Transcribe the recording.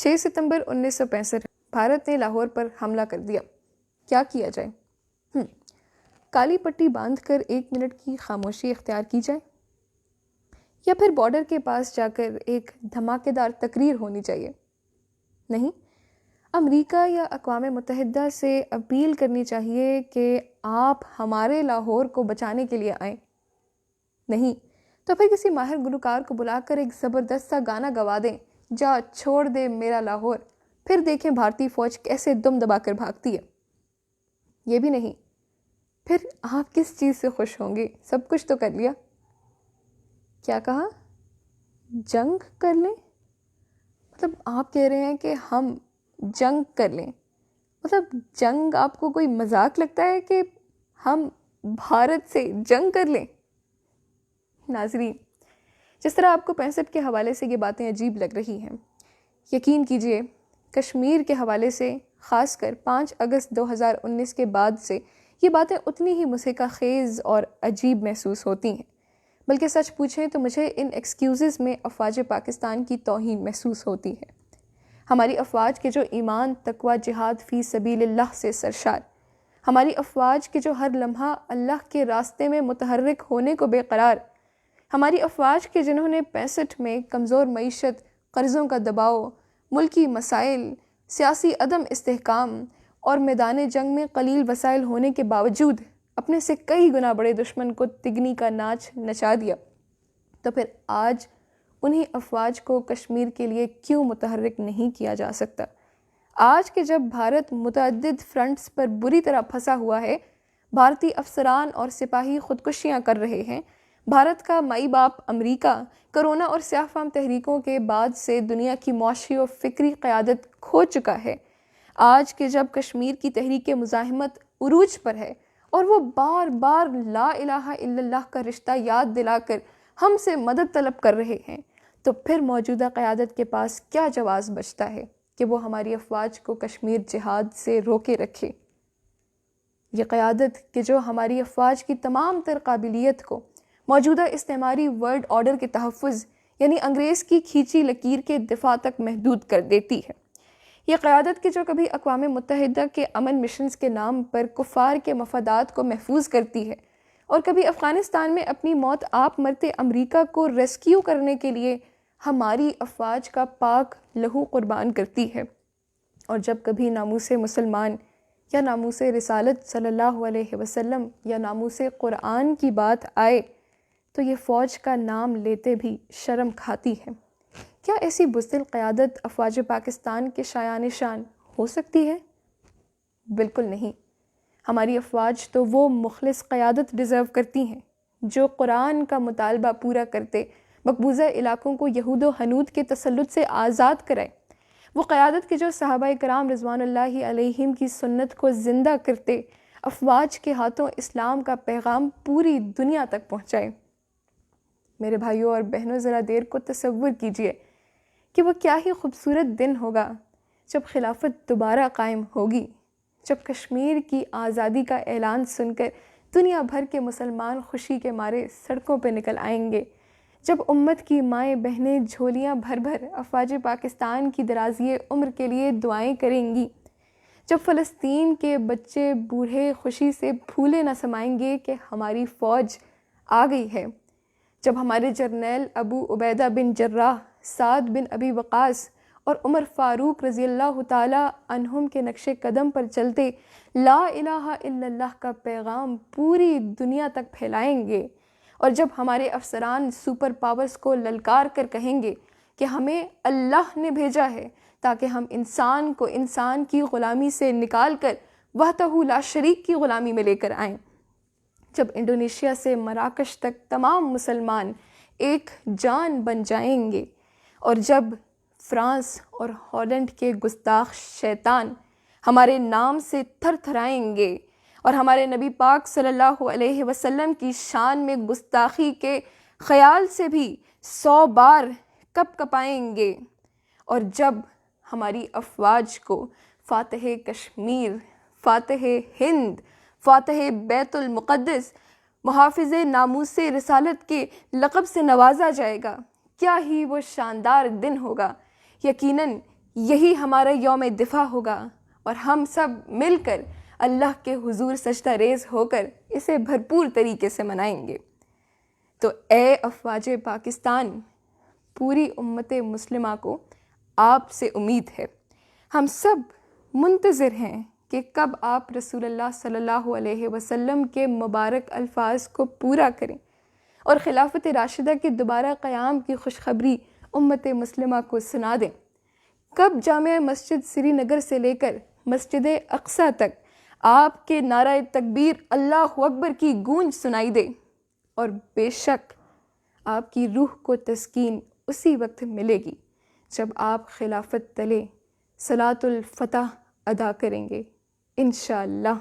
6 ستمبر 1965 بھارت نے لاہور پر حملہ کر دیا. کیا کیا جائے؟ کالی پٹی باندھ کر 1 منٹ کی خاموشی اختیار کی جائے، یا پھر بارڈر کے پاس جا کر ایک دھماکے دار تقریر ہونی چاہیے؟ نہیں، امریکہ یا اقوام متحدہ سے اپیل کرنی چاہیے کہ آپ ہمارے لاہور کو بچانے کے لیے آئیں. نہیں تو پھر کسی ماہر گلوکار کو بلا کر ایک زبردست سا گانا گوا دیں، جا چھوڑ دے میرا لاہور، پھر دیکھیں بھارتی فوج کیسے دم دبا کر بھاگتی ہے. یہ بھی نہیں، پھر آپ کس چیز سے خوش ہوں گے؟ سب کچھ تو کر لیا. کیا کہا؟ جنگ کر لیں؟ مطلب آپ کہہ رہے ہیں کہ ہم جنگ کر لیں؟ مطلب جنگ آپ کو کوئی مذاق لگتا ہے کہ ہم بھارت سے جنگ کر لیں؟ ناظرین، جس طرح آپ کو 65 کے حوالے سے یہ باتیں عجیب لگ رہی ہیں، یقین کیجئے کشمیر کے حوالے سے خاص کر 5 اگست 2019 کے بعد سے یہ باتیں اتنی ہی مسحکہ خیز اور عجیب محسوس ہوتی ہیں. بلکہ سچ پوچھیں تو مجھے ان ایکسکیوزز میں افواج پاکستان کی توہین محسوس ہوتی ہے. ہماری افواج کے جو ایمان، تقوی، جہاد فی سبیل اللہ سے سرشار، ہماری افواج کے جو ہر لمحہ اللہ کے راستے میں متحرک ہونے کو بے قرار، ہماری افواج کے جنہوں نے 65 میں کمزور معیشت، قرضوں کا دباؤ، ملکی مسائل، سیاسی عدم استحکام اور میدان جنگ میں قلیل وسائل ہونے کے باوجود اپنے سے کئی گنا بڑے دشمن کو تگنی کا ناچ نچا دیا، تو پھر آج انہی افواج کو کشمیر کے لیے کیوں متحرک نہیں کیا جا سکتا؟ آج کے جب بھارت متعدد فرنٹس پر بری طرح پھنسا ہوا ہے، بھارتی افسران اور سپاہی خودکشیاں کر رہے ہیں، بھارت کا مائی باپ امریکہ کرونا اور سیاہ فام تحریکوں کے بعد سے دنیا کی معاشی و فکری قیادت کھو چکا ہے، آج کے جب کشمیر کی تحریک مزاحمت عروج پر ہے اور وہ بار بار لا الہ الا اللہ کا رشتہ یاد دلا کر ہم سے مدد طلب کر رہے ہیں، تو پھر موجودہ قیادت کے پاس کیا جواز بچتا ہے کہ وہ ہماری افواج کو کشمیر جہاد سے روکے رکھے؟ یہ قیادت کہ جو ہماری افواج کی تمام تر قابلیت کو موجودہ استعماری ورلڈ آرڈر کے تحفظ یعنی انگریز کی کھینچی لکیر کے دفاع تک محدود کر دیتی ہے، یہ قیادت کہ جو کبھی اقوام متحدہ کے امن مشنز کے نام پر کفار کے مفادات کو محفوظ کرتی ہے اور کبھی افغانستان میں اپنی موت آپ مرتے امریکہ کو ریسکیو کرنے کے لیے ہماری افواج کا پاک لہو قربان کرتی ہے، اور جب کبھی ناموس مسلمان یا ناموس رسالت صلی اللہ علیہ وسلم یا ناموس قرآن کی بات آئے تو یہ فوج کا نام لیتے بھی شرم کھاتی ہے. کیا ایسی بزدل قیادت افواج پاکستان کے شایان شان ہو سکتی ہے؟ بالکل نہیں. ہماری افواج تو وہ مخلص قیادت ڈیزرو کرتی ہیں جو قرآن کا مطالبہ پورا کرتے مقبوضہ علاقوں کو یہود و ہنود کے تسلط سے آزاد کرائے، وہ قیادت کے جو صحابہ کرام رضوان اللہ علیہم کی سنت کو زندہ کرتے افواج کے ہاتھوں اسلام کا پیغام پوری دنیا تک پہنچائے. میرے بھائیوں اور بہنوں، ذرا دیر کو تصور کیجئے کہ وہ کیا ہی خوبصورت دن ہوگا جب خلافت دوبارہ قائم ہوگی، جب کشمیر کی آزادی کا اعلان سن کر دنیا بھر کے مسلمان خوشی کے مارے سڑکوں پہ نکل آئیں گے، جب امت کی مائیں بہنیں جھولیاں بھر بھر افواج پاکستان کی درازی عمر کے لیے دعائیں کریں گی، جب فلسطین کے بچے بوڑھے خوشی سے پھولے نہ سمائیں گے کہ ہماری فوج آ گئی ہے، جب ہمارے جرنیل ابو عبیدہ بن جراح، سعد بن ابی وقاص اور عمر فاروق رضی اللہ تعالی عنہم کے نقش قدم پر چلتے لا الہ الا اللہ کا پیغام پوری دنیا تک پھیلائیں گے، اور جب ہمارے افسران سپر پاورز کو للکار کر کہیں گے کہ ہمیں اللہ نے بھیجا ہے تاکہ ہم انسان کو انسان کی غلامی سے نکال کر وحدہ لا شریک کی غلامی میں لے کر آئیں، جب انڈونیشیا سے مراکش تک تمام مسلمان ایک جان بن جائیں گے، اور جب فرانس اور ہالینڈ کے گستاخ شیطان ہمارے نام سے تھر تھرائیں گے اور ہمارے نبی پاک صلی اللہ علیہ وسلم کی شان میں گستاخی کے خیال سے بھی 100 بار کپ کپائیں گے، اور جب ہماری افواج کو فاتح کشمیر، فاتح ہند، فاتح بیت المقدس، محافظ ناموس رسالت کے لقب سے نوازا جائے گا، کیا ہی وہ شاندار دن ہوگا. یقیناً یہی ہمارا یوم دفاع ہوگا اور ہم سب مل کر اللہ کے حضور سجدہ ریز ہو کر اسے بھرپور طریقے سے منائیں گے۔ تو اے افواج پاکستان، پوری امت مسلمہ کو آپ سے امید ہے، ہم سب منتظر ہیں کہ کب آپ رسول اللہ صلی اللہ علیہ وسلم کے مبارک الفاظ کو پورا کریں اور خلافت راشدہ کے دوبارہ قیام کی خوشخبری امت مسلمہ کو سنا دیں۔ کب جامع مسجد سری نگر سے لے کر مسجد اقصیٰ تک آپ کے نعرہ تکبیر اللہ اکبر کی گونج سنائی دے، اور بے شک آپ کی روح کو تسکین اسی وقت ملے گی جب آپ خلافت تلے صلاۃ الفتح ادا کریں گے انشاءاللہ۔